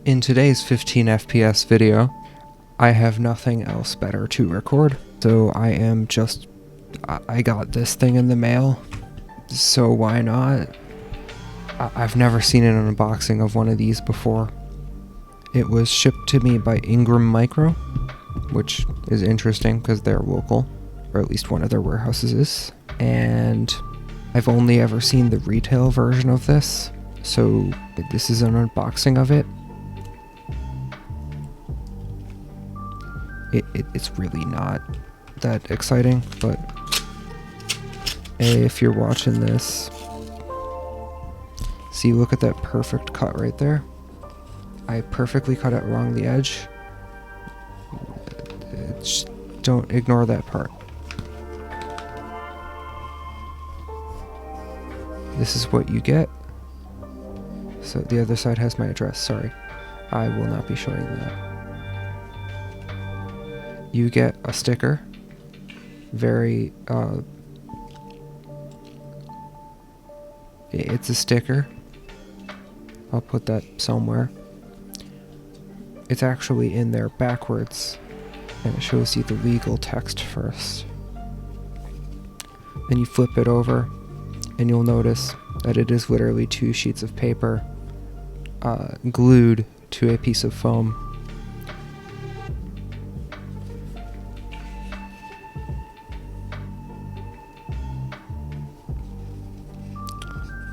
In today's 15 FPS video, I have nothing else better to record, so I got this thing in the mail, so why not? I've never seen an unboxing of one of these before. It was shipped to me by Ingram Micro, which is interesting because they're local, or at least one of their warehouses is, and I've only ever seen the retail version of this, so this is an unboxing of it. It's really not that exciting, but if you're watching this, see, look at that perfect cut right there. I perfectly cut it along the edge. Just don't ignore that part. This is what you get. So the other side has my address, sorry. I will not be showing that. You get a sticker. Very, it's a sticker. I'll put that somewhere. It's actually in there backwards, and it shows you the legal text first. Then you flip it over, and you'll notice that it is literally 2 sheets of paper glued to a piece of foam.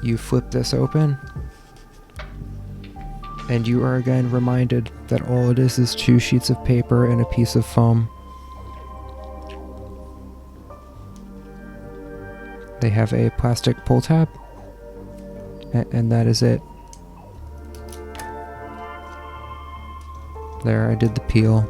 You flip this open, and you are again reminded that all it is 2 sheets of paper and a piece of foam. They have a plastic pull tab, and that is it. There, I did the peel.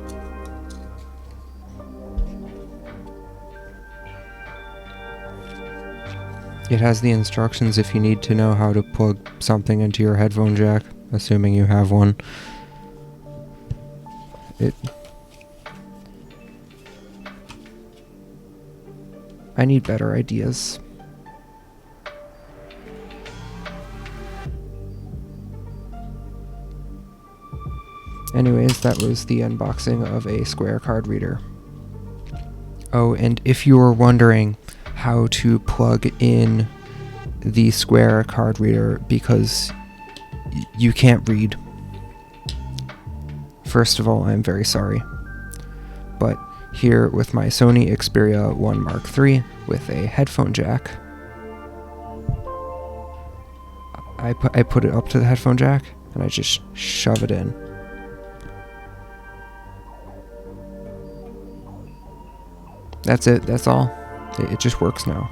It has the instructions if you need to know how to plug something into your headphone jack, assuming you have one. I need better ideas. Anyways, that was the unboxing of a Square card reader. Oh, and if you were wondering how to plug in the Square card reader because you can't read, first of all, I'm very sorry. But here with my Sony Xperia 1 Mark III with a headphone jack, I put it up to the headphone jack and I just shove it in. That's it, that's all. It just works now.